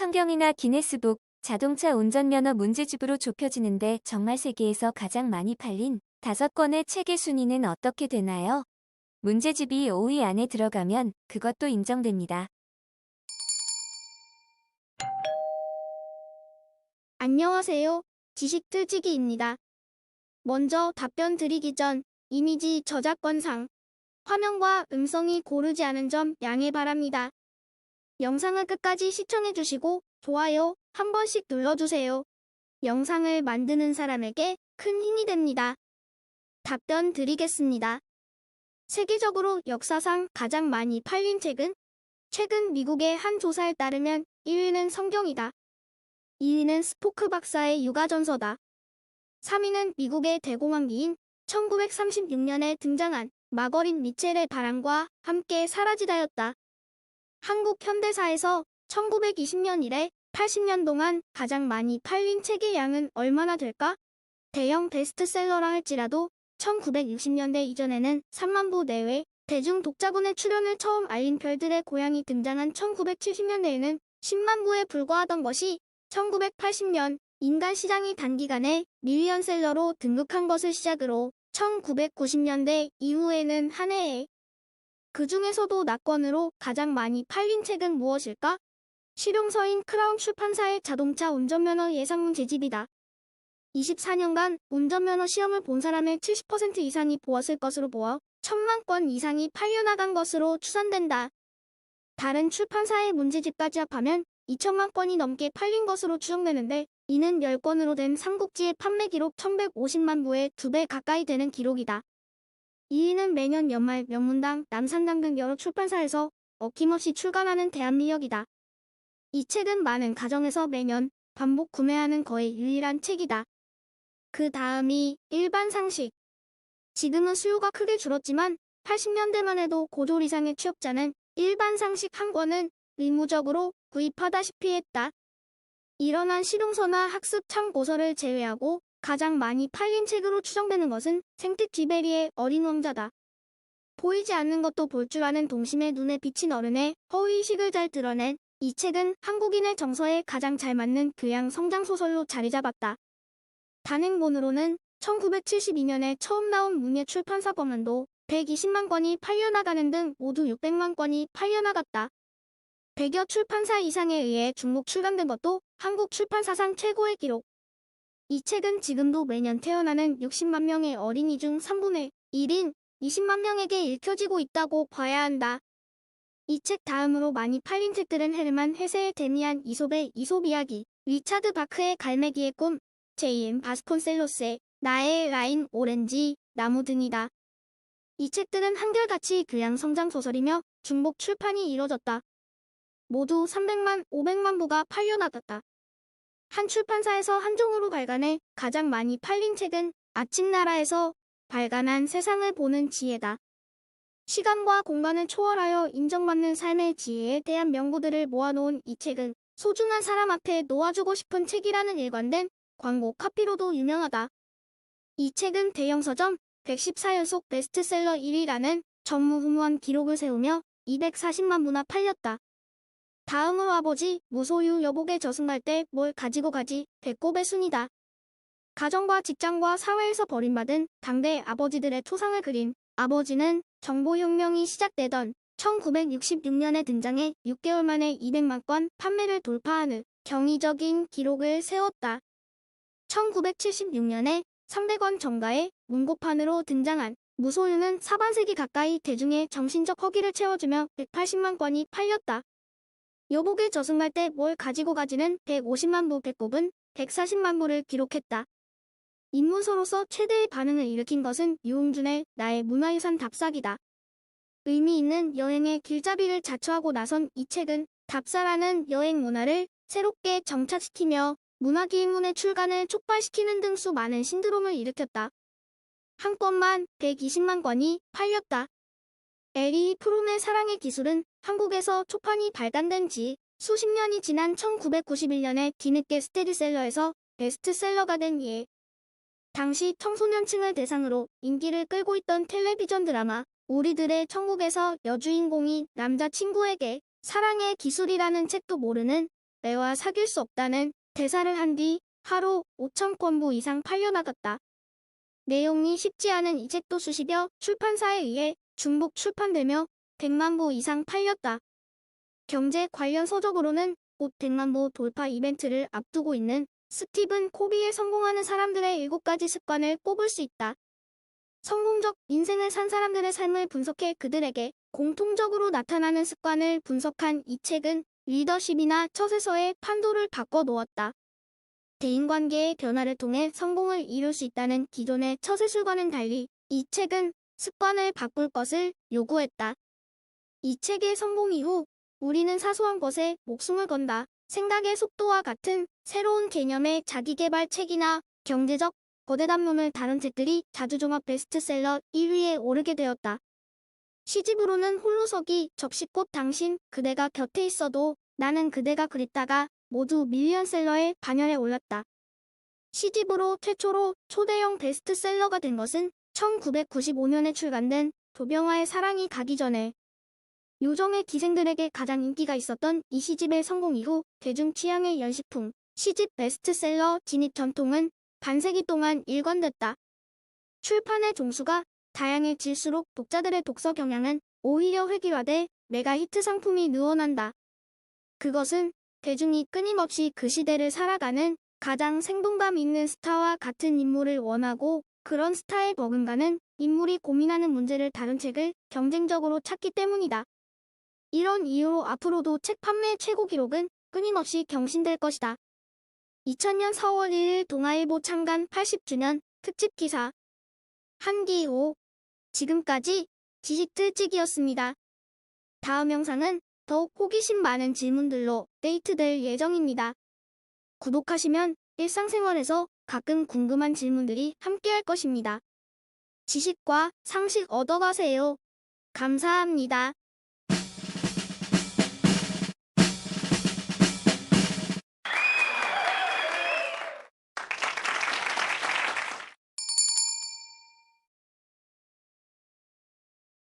성경이나 기네스북, 자동차 운전면허 문제집으로 좁혀지는데 정말 세계에서 가장 많이 팔린 5권의 책의 순위는 어떻게 되나요? 문제집이 5위 안에 들어가면 그것도 인정됩니다. 안녕하세요. 지식틀치기입니다. 먼저 답변 드리기 전 이미지 저작권상 화면과 음성이 고르지 않은 점 양해 바랍니다. 영상을 끝까지 시청해주시고 좋아요 한 번씩 눌러주세요. 영상을 만드는 사람에게 큰 힘이 됩니다. 답변 드리겠습니다. 세계적으로 역사상 가장 많이 팔린 책은 최근 미국의 한 조사에 따르면 1위는 성경이다. 2위는 스포크 박사의 육아전서다. 3위는 미국의 대공황기인 1936년에 등장한 마거릿 미첼의 바람과 함께 사라지다였다. 한국 현대사에서 1920년 이래 80년 동안 가장 많이 팔린 책의 양은 얼마나 될까? 대형 베스트셀러라 할지라도 1960년대 이전에는 3만 부 내외, 대중 독자군의 출현을 처음 알린 별들의 고향이 등장한 1970년대에는 10만 부에 불과하던 것이 1980년 인간 시장이 단기간에 밀리언셀러로 등극한 것을 시작으로 1990년대 이후에는 한 해에 그 중에서도 낙권으로 가장 많이 팔린 책은 무엇일까? 실용서인 크라운 출판사의 자동차 운전면허 예상문제집이다. 24년간 운전면허 시험을 본 사람의 70% 이상이 보았을 것으로 보아 1000만 권 이상이 팔려나간 것으로 추산된다. 다른 출판사의 문제집까지 합하면 2천만 권이 넘게 팔린 것으로 추정되는데 이는 10권으로 된 삼국지의 판매 기록 1150만 부의 2배 가까이 되는 기록이다. 2위는 매년 연말 명문당, 남산당 등 여러 출판사에서 어김없이 출간하는 대한민력이다. 이 책은 많은 가정에서 매년 반복 구매하는 거의 유일한 책이다. 그 다음이 일반상식. 지금은 수요가 크게 줄었지만 80년대만 해도 고졸 이상의 취업자는 일반상식 한 권은 의무적으로 구입하다시피 했다. 일어난 실용서나 학습 참고서를 제외하고 가장 많이 팔린 책으로 추정되는 것은 생텍쥐베리의 어린 왕자다. 보이지 않는 것도 볼 줄 아는 동심의 눈에 비친 어른의 허위의식을 잘 드러낸 이 책은 한국인의 정서에 가장 잘 맞는 교양 성장소설로 자리 잡았다. 단행본으로는 1972년에 처음 나온 문예출판사 범안도 120만 권이 팔려나가는 등 모두 600만 권이 팔려나갔다. 100여 출판사 이상에 의해 중복 출간된 것도 한국 출판사상 최고의 기록. 이 책은 지금도 매년 태어나는 60만 명의 어린이 중 3분의 1인 20만 명에게 읽혀지고 있다고 봐야 한다. 이 책 다음으로 많이 팔린 책들은 헤르만 헤세의 데미안 이솝의 이솝 이야기, 리차드 바크의 갈매기의 꿈, J.M. 바스콘셀로스의 나의 라인 오렌지 나무 등이다. 이 책들은 한결같이 교양 성장 소설이며 중복 출판이 이뤄졌다. 모두 300만, 500만 부가 팔려나갔다. 한 출판사에서 한종으로 발간해 가장 많이 팔린 책은 아침나라에서 발간한 세상을 보는 지혜다. 시간과 공간을 초월하여 인정받는 삶의 지혜에 대한 명구들을 모아놓은 이 책은 소중한 사람 앞에 놓아주고 싶은 책이라는 일관된 광고 카피로도 유명하다. 이 책은 대형 서점 114연속 베스트셀러 1위라는 전무후무한 기록을 세우며 240만 부나 팔렸다. 다음으로 아버지, 무소유 여복에 저승갈 때 뭘 가지고 가지, 배꼽의 순이다. 가정과 직장과 사회에서 버림받은 당대 아버지들의 초상을 그린 아버지는 정보혁명이 시작되던 1966년에 등장해 6개월 만에 200만 권 판매를 돌파하는 경이적인 기록을 세웠다. 1976년에 300권 정가의 문고판으로 등장한 무소유는 사반세기 가까이 대중의 정신적 허기를 채워주며 180만 권이 팔렸다. 여복에 저승갈 때 뭘 가지고 가지는 150만 부 배꼽은 140만 부를 기록했다. 입문서로서 최대의 반응을 일으킨 것은 유흥준의 나의 문화유산 답사기다. 의미 있는 여행의 길잡이를 자처하고 나선 이 책은 답사라는 여행 문화를 새롭게 정착시키며 문화기획문의 출간을 촉발시키는 등 수많은 신드롬을 일으켰다. 한 권만 120만 권이 팔렸다. 에리 프롬의 사랑의 기술은 한국에서 초판이 발간된 지 수십 년이 지난 1991년에 뒤늦게 스테디셀러에서 베스트셀러가 된 예. 당시 청소년층을 대상으로 인기를 끌고 있던 텔레비전 드라마 우리들의 천국에서 여주인공이 남자친구에게 사랑의 기술이라는 책도 모르는 내와 사귈 수 없다는 대사를 한 뒤 하루 5,000권부 이상 팔려나갔다. 내용이 쉽지 않은 이 책도 수십여 출판사에 의해 중복 출판되며 100만 부 이상 팔렸다. 경제 관련 서적으로는 곧 100만 부 돌파 이벤트를 앞두고 있는 스티븐 코비의 성공하는 사람들의 7가지 습관을 꼽을 수 있다. 성공적 인생을 산 사람들의 삶을 분석해 그들에게 공통적으로 나타나는 습관을 분석한 이 책은 리더십이나 처세서의 판도를 바꿔 놓았다. 대인관계의 변화를 통해 성공을 이룰 수 있다는 기존의 처세술과는 달리 이 책은 습관을 바꿀 것을 요구했다. 이 책의 성공 이후 우리는 사소한 것에 목숨을 건다. 생각의 속도와 같은 새로운 개념의 자기계발 책이나 경제적 거대담론을 다룬 책들이 자주 종합 베스트셀러 1위에 오르게 되었다. 시집으로는 홀로서기, 접시꽃 당신, 그대가 곁에 있어도, 나는 그대가 그립다가 모두 밀리언셀러의 반열에 올랐다. 시집으로 최초로 초대형 베스트셀러가 된 것은 1995년에 출간된 조병화의 사랑이 가기 전에 요정의 기생들에게 가장 인기가 있었던 이 시집의 성공 이후 대중 취향의 연식풍, 시집 베스트셀러 진입 전통은 반세기 동안 일관됐다. 출판의 종수가 다양해질수록 독자들의 독서 경향은 오히려 획일화돼 메가 히트 상품이 늘어난다. 그것은 대중이 끊임없이 그 시대를 살아가는 가장 생동감 있는 스타와 같은 인물을 원하고 그런 스타에 버금가는 인물이 고민하는 문제를 다룬 책을 경쟁적으로 찾기 때문이다. 이런 이유로 앞으로도 책 판매 최고 기록은 끊임없이 경신될 것이다. 2000년 4월 1일 동아일보 창간 80주년 특집 기사 한기호. 지금까지 지식틀찍이었습니다. 다음 영상은 더욱 호기심 많은 질문들로 업데이트될 예정입니다. 구독하시면 일상생활에서 가끔 궁금한 질문들이 함께할 것입니다. 지식과 상식 얻어가세요. 감사합니다.